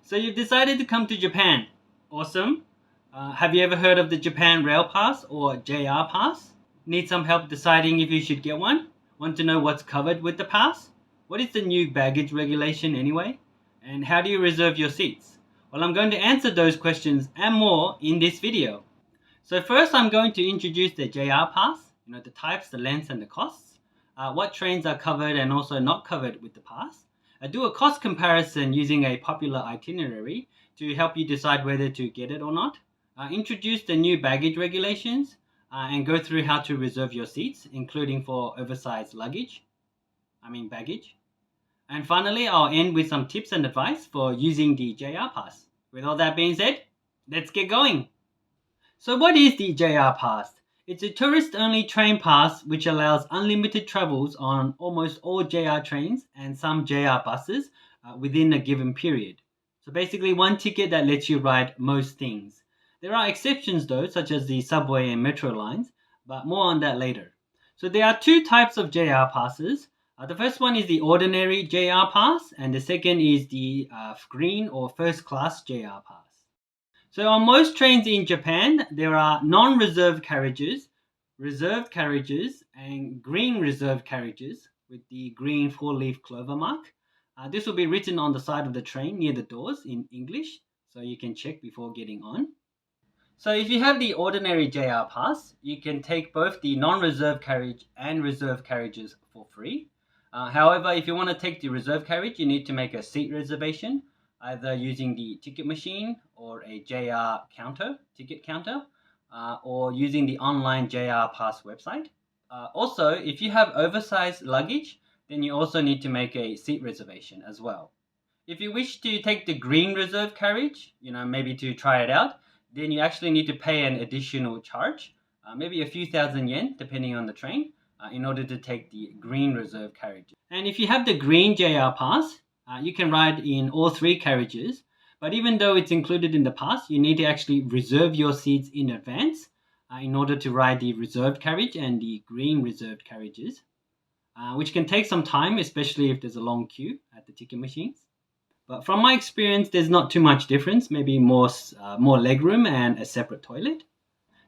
So you've decided to come to Japan. Awesome. Have you ever heard of the Japan Rail Pass or JR Pass? Need some help deciding if you should get one? Want to know what's covered with the pass? What is the new baggage regulation anyway? And how do you reserve your seats? Well, I'm going to answer those questions and more in this video. So first I'm going to introduce the JR Pass, the types, the lengths and the costs, what trains are covered and also not covered with the pass. I do a cost comparison using a popular itinerary to help you decide whether to get it or not. Introduce the new baggage regulations and go through how to reserve your seats, including for oversized baggage. And finally, I'll end with some tips and advice for using the JR Pass. With all that being said, let's get going. So what is the JR Pass? It's a tourist-only train pass which allows unlimited travels on almost all JR trains and some JR buses within a given period. So basically one ticket that lets you ride most things. There are exceptions though, such as the subway and metro lines, but more on that later. So there are two types of JR passes. The first one is the ordinary JR pass and the second is the green or first class JR pass. So on most trains in Japan, there are non-reserved carriages, reserved carriages, and green reserved carriages with the green four-leaf clover mark. This will be written on the side of the train near the doors in English, so you can check before getting on. So if you have the ordinary JR pass, you can take both the non-reserved carriage and reserved carriages for free. However, if you want to take the reserved carriage, you need to make a seat reservation, either using the ticket machine or a JR ticket counter, or using the online JR Pass website. Also, if you have oversized luggage, then you also need to make a seat reservation as well. If you wish to take the green reserve carriage, maybe to try it out, then you actually need to pay an additional charge, maybe a few thousand yen, depending on the train, in order to take the green reserve carriage. And if you have the green JR Pass, you can ride in all three carriages, but even though it's included in the pass, you need to actually reserve your seats in advance in order to ride the reserved carriage and the green reserved carriages, which can take some time, especially if there's a long queue at the ticket machines. But from my experience, there's not too much difference, maybe more legroom and a separate toilet.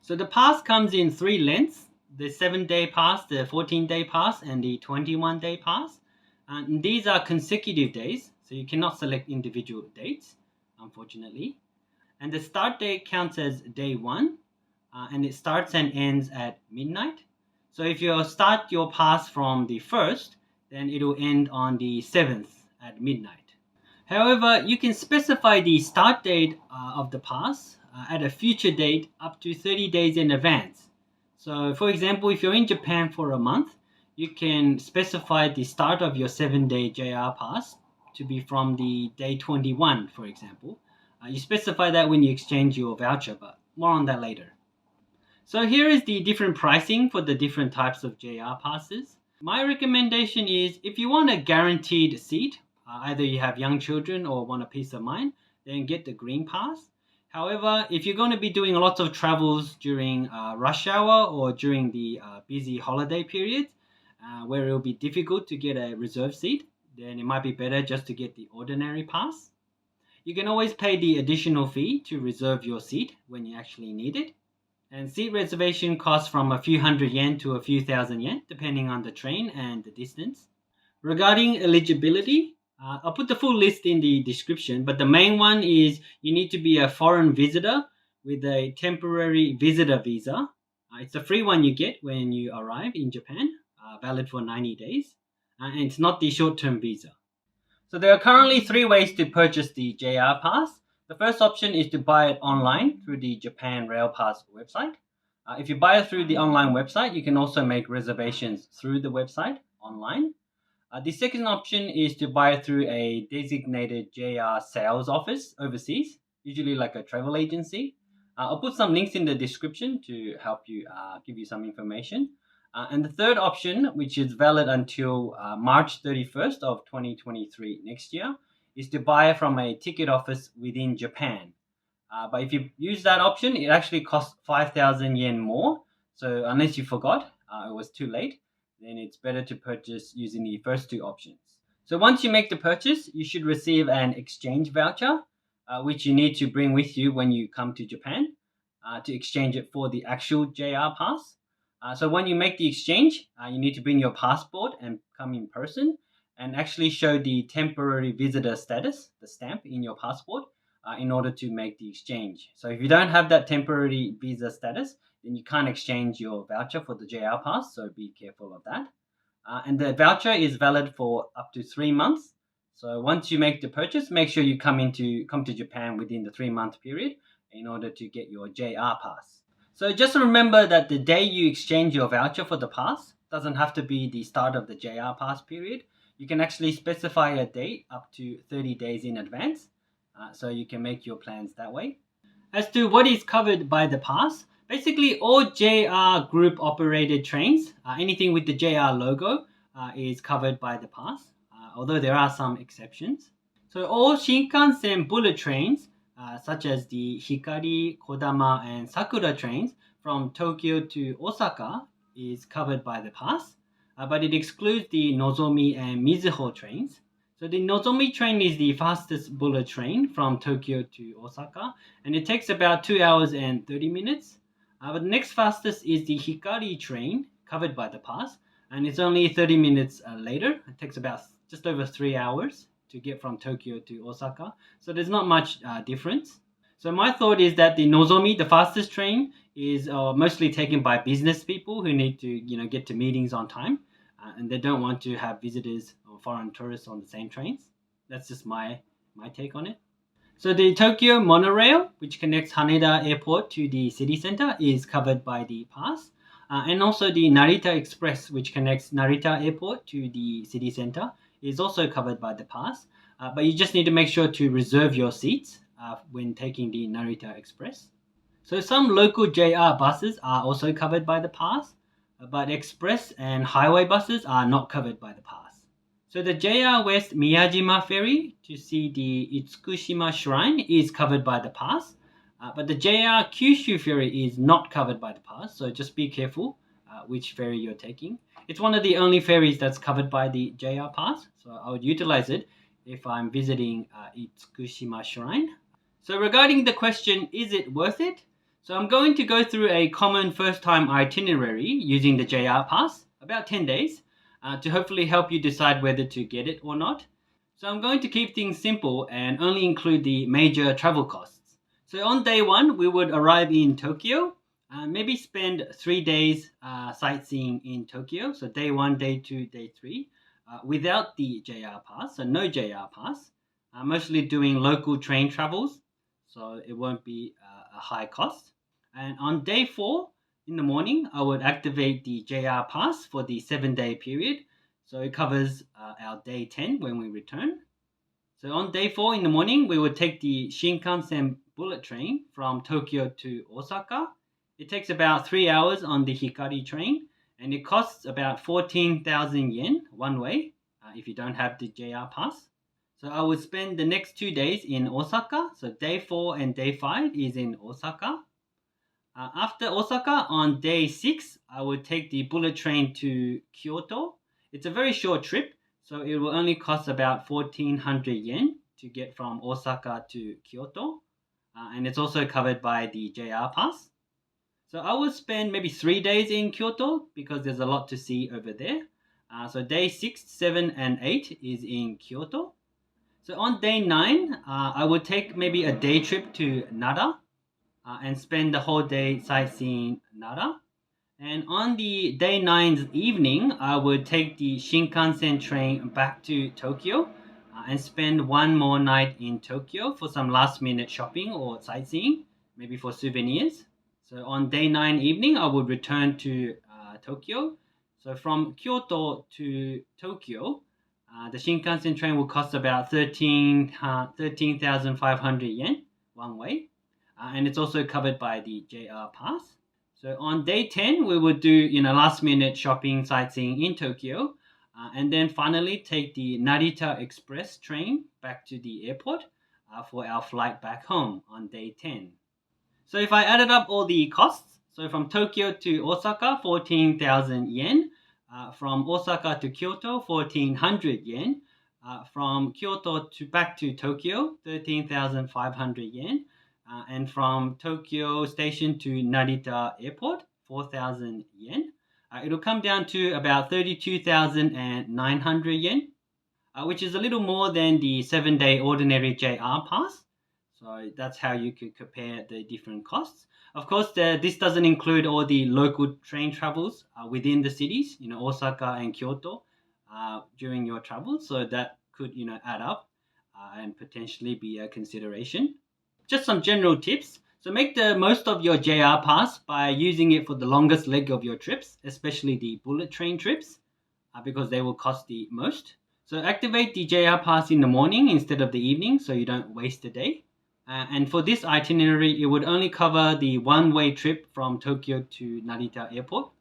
So the pass comes in three lengths: the 7-day pass, the 14-day pass, and the 21-day pass. And these are consecutive days, so you cannot select individual dates, unfortunately. And the start date counts as day 1, and it starts and ends at midnight. So if you start your pass from the 1st, then it will end on the 7th at midnight. However, you can specify the start date of the pass at a future date up to 30 days in advance. So for example, if you're in Japan for a month, you can specify the start of your 7-day JR pass to be from the day 21, for example. You specify that when you exchange your voucher, but more on that later. So here is the different pricing for the different types of JR passes. My recommendation is if you want a guaranteed seat, either you have young children or want a peace of mind, then get the green pass. However, if you're going to be doing lots of travels during rush hour or during the busy holiday periods, where it will be difficult to get a reserved seat, then it might be better just to get the ordinary pass. You can always pay the additional fee to reserve your seat when you actually need it. And seat reservation costs from a few hundred yen to a few thousand yen, depending on the train and the distance. Regarding eligibility, I'll put the full list in the description, but the main one is you need to be a foreign visitor with a temporary visitor visa. It's a free one you get when you arrive in Japan, valid for 90 days, and it's not the short-term visa. So there are currently 3 ways to purchase the JR Pass. The first option is to buy it online through the Japan Rail Pass website. If you buy it through the online website, you can also make reservations through the website online. The second option is to buy it through a designated JR sales office overseas, usually like a travel agency. I'll put some links in the description to help you give you some information. And the third option, which is valid until March 31st of 2023 next year, is to buy from a ticket office within Japan. But if you use that option, it actually costs 5,000 yen more. So unless you forgot, it was too late, then it's better to purchase using the first 2 options. So once you make the purchase, you should receive an exchange voucher. which you need to bring with you when you come to Japan to exchange it for the actual JR pass. So when you make the exchange, you need to bring your passport and come in person and actually show the temporary visitor status, the stamp in your passport, in order to make the exchange. So if you don't have that temporary visa status, then you can't exchange your voucher for the JR pass, so be careful of that. And the voucher is valid for up to 3 months. So once you make the purchase, make sure you come to Japan within the 3 month period in order to get your JR pass. So just remember that the day you exchange your voucher for the pass doesn't have to be the start of the JR pass period. You can actually specify a date up to 30 days in advance, so you can make your plans that way. As to what is covered by the pass, basically all JR group operated trains, anything with the JR logo, is covered by the pass, although there are some exceptions. So all Shinkansen bullet trains, such as the Hikari, Kodama, and Sakura trains from Tokyo to Osaka, is covered by the pass, but it excludes the Nozomi and Mizuho trains. So the Nozomi train is the fastest bullet train from Tokyo to Osaka, and it takes about 2 hours and 30 minutes. But the next fastest is the Hikari train, covered by the pass, and it's only 30 minutes later. It takes about just over 3 hours to get from Tokyo to Osaka, so there's not much difference. So my thought is that the Nozomi, the fastest train, is mostly taken by business people who need to get to meetings on time, and they don't want to have visitors or foreign tourists on the same trains. That's just my take on it. So the Tokyo monorail, which connects Haneda Airport to the city center, is covered by the pass. And also the Narita Express, which connects Narita Airport to the city center, is also covered by the pass. But you just need to make sure to reserve your seats when taking the Narita Express. So some local JR buses are also covered by the pass, but express and highway buses are not covered by the pass. So the JR West Miyajima ferry to see the Itsukushima Shrine is covered by the pass, but the JR Kyushu ferry is not covered by the pass, so just be careful which ferry you're taking. It's one of the only ferries that's covered by the JR pass, so I would utilize it if I'm visiting Itsukushima Shrine. So regarding the question, is it worth it? So I'm going to go through a common first-time itinerary using the JR pass, about 10 days, to hopefully help you decide whether to get it or not. So I'm going to keep things simple and only include the major travel costs. So on day 1, we would arrive in Tokyo, maybe spend 3 days sightseeing in Tokyo. So day 1, day 2, day 3, without the JR pass, so no JR pass, mostly doing local train travels, so it won't be a high cost. And on day 4 in the morning, I would activate the JR pass for the 7-day period. So it covers our day 10 when we return. So on day 4 in the morning, we would take the Shinkansen bullet train from Tokyo to Osaka. It takes about 3 hours on the Hikari train, and it costs about 14,000 yen one way if you don't have the JR pass. So I would spend the next 2 days in Osaka. So day 4 and day 5 is in Osaka. After Osaka, on day 6, I would take the bullet train to Kyoto. It's a very short trip, so it will only cost about 1,400 yen to get from Osaka to Kyoto. And it's also covered by the JR pass. So I would spend maybe 3 days in Kyoto because there's a lot to see over there. So day 6, 7, and 8 is in Kyoto. So on day 9, I would take maybe a day trip to Nara and spend the whole day sightseeing Nara. And on the day 9's evening, I would take the Shinkansen train back to Tokyo and spend one more night in Tokyo for some last minute shopping or sightseeing, maybe for souvenirs. So on day 9 evening, I would return to Tokyo. So from Kyoto to Tokyo, the Shinkansen train will cost about 13,500 yen one way. And it's also covered by the JR pass. So on day 10, we would do last minute shopping, sightseeing in Tokyo, and then finally take the Narita Express train back to the airport for our flight back home on day 10. So if I added up all the costs, so from Tokyo to Osaka, 14,000 yen, from Osaka to Kyoto, 1,400 yen, From Kyoto to back to Tokyo, 13,500 yen. And from Tokyo Station to Narita Airport, 4,000 yen. It'll come down to about 32,900 yen, which is a little more than the 7-day ordinary JR pass. So that's how you could compare the different costs. Of course, this doesn't include all the local train travels within the cities, Osaka and Kyoto, during your travel. So that could, add up and potentially be a consideration. Just some general tips. So make the most of your JR pass by using it for the longest leg of your trips, especially the bullet train trips, because they will cost the most. So activate the JR pass in the morning instead of the evening so you don't waste a day. And for this itinerary, it would only cover the one-way trip from Tokyo to Narita Airport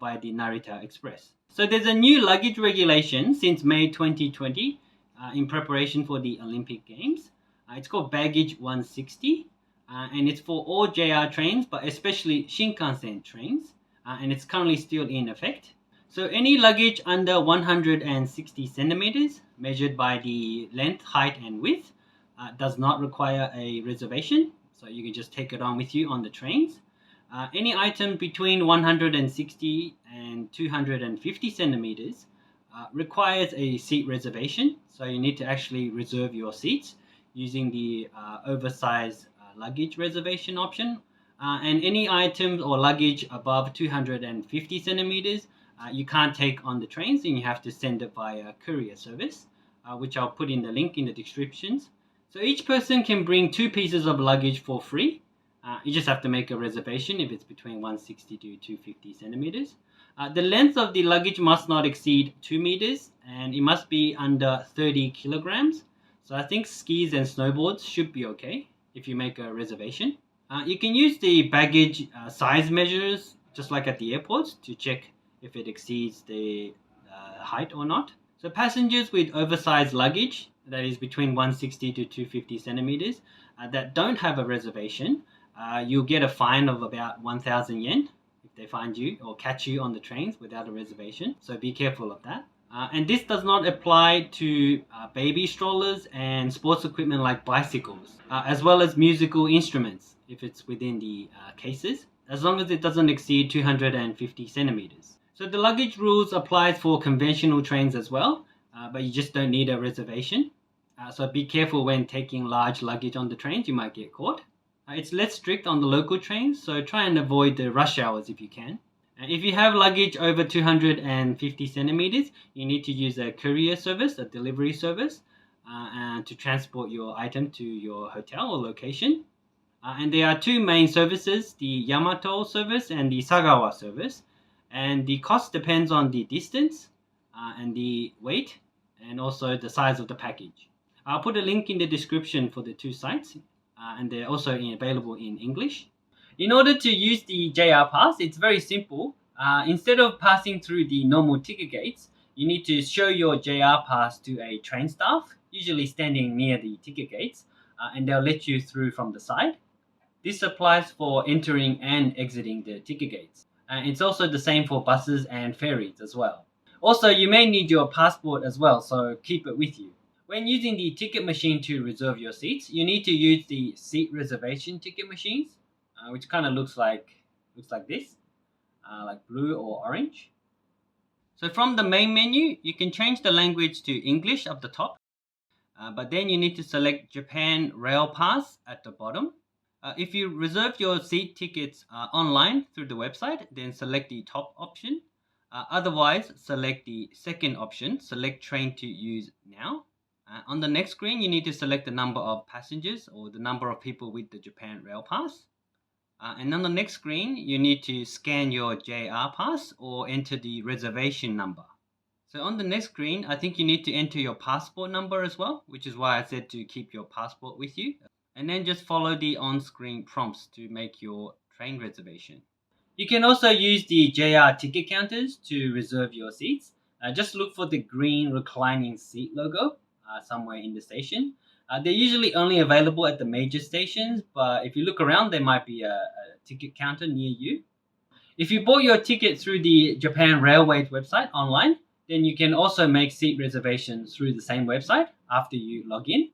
via the Narita Express. So there's a new luggage regulation since May 2020 in preparation for the Olympic Games. It's called Baggage 160, and it's for all JR trains, but especially Shinkansen trains, and it's currently still in effect. So any luggage under 160 centimeters, measured by the length, height, and width, does not require a reservation, so you can just take it on with you on the trains. Any item between 160 and 250 centimeters requires a seat reservation, so you need to actually reserve your seats using the oversized luggage reservation option. And any items or luggage above 250 centimeters, you can't take on the trains, and you have to send it via courier service, which I'll put in the link in the descriptions. So each person can bring 2 pieces of luggage for free. You just have to make a reservation if it's between 160 to 250 centimeters. The length of the luggage must not exceed 2 meters, and it must be under 30 kilograms. So I think skis and snowboards should be okay if you make a reservation. You can use the baggage size measures, just like at the airports, to check if it exceeds the height or not. So passengers with oversized luggage, that is between 160 to 250 centimeters, that don't have a reservation, you'll get a fine of about 1,000 yen if they find you or catch you on the trains without a reservation. So be careful of that. And this does not apply to baby strollers and sports equipment like bicycles, as well as musical instruments if it's within the cases, as long as it doesn't exceed 250 centimeters. So the luggage rules applies for conventional trains as well, but you just don't need a reservation. So be careful when taking large luggage on the trains, you might get caught. It's less strict on the local trains, so try and avoid the rush hours if you can. If you have luggage over 250 centimeters, you need to use a courier service, a delivery service, to transport your item to your hotel or location. And there are 2 main services, the Yamato service and the Sagawa service. And the cost depends on the distance and the weight and also the size of the package. I'll put a link in the description for the 2 sites, and they're also available in English. In order to use the JR Pass, it's very simple. Instead of passing through the normal ticket gates, you need to show your JR Pass to a train staff, usually standing near the ticket gates, and they'll let you through from the side. This applies for entering and exiting the ticket gates. It's also the same for buses and ferries as well. Also, you may need your passport as well, so keep it with you. When using the ticket machine to reserve your seats, you need to use the seat reservation ticket machines, which kind of looks like this, like blue or orange. So from the main menu, you can change the language to English up the top, but then you need to select Japan Rail Pass at the bottom. If you reserve your seat tickets online through the website, then select the top option. Otherwise, select the second option, select train to use now. On the next screen, you need to select the number of passengers or the number of people with the Japan Rail Pass. And on the next screen, you need to scan your JR Pass or enter the reservation number. So on the next screen, I think you need to enter your passport number as well, which is why I said to keep your passport with you. And then just follow the on-screen prompts to make your train reservation. You can also use the JR ticket counters to reserve your seats. Just look for the green reclining seat logo somewhere in the station. They're usually only available at the major stations, but if you look around, there might be a ticket counter near you. If you bought your ticket through the Japan Railways website online, then you can also make seat reservations through the same website after you log in.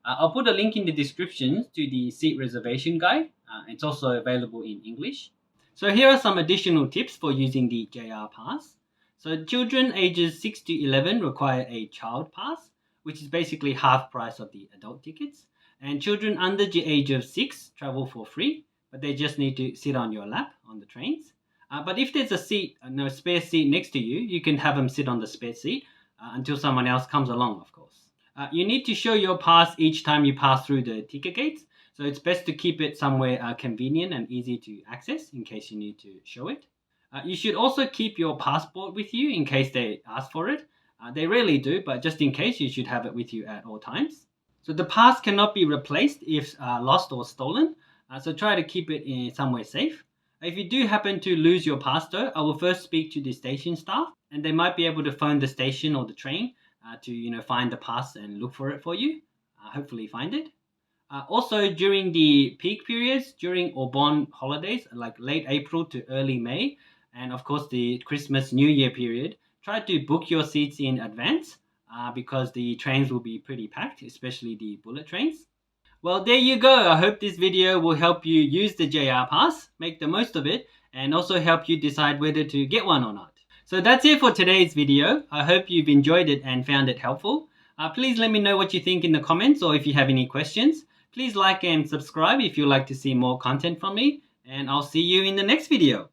I'll put a link in the description to the seat reservation guide. It's also available in English. So here are some additional tips for using the JR Pass. So children ages 6 to 11 require a child pass, which is basically half price of the adult tickets. And children under the age of 6 travel for free, but they just need to sit on your lap on the trains. But if there's a seat, no spare seat next to you, you can have them sit on the spare seat until someone else comes along, of course. You need to show your pass each time you pass through the ticket gates, so it's best to keep it somewhere convenient and easy to access in case you need to show it. You should also keep your passport with you in case they ask for it. They rarely do, but just in case, you should have it with you at all times. So the pass cannot be replaced if lost or stolen, so try to keep it in somewhere safe. If you do happen to lose your pass though, I will first speak to the station staff, and they might be able to phone the station or the train to find the pass and look for it for you. Hopefully find it. Also during the peak periods, during Obon holidays like late April to early May, and of course the Christmas New Year period, try to book your seats in advance because the trains will be pretty packed, especially the bullet trains. Well, there you go. I hope this video will help you use the JR Pass, make the most of it, and also help you decide whether to get one or not. So that's it for today's video. I hope you've enjoyed it and found it helpful. Please let me know what you think in the comments, or if you have any questions. Please like and subscribe if you'd like to see more content from me, and I'll see you in the next video.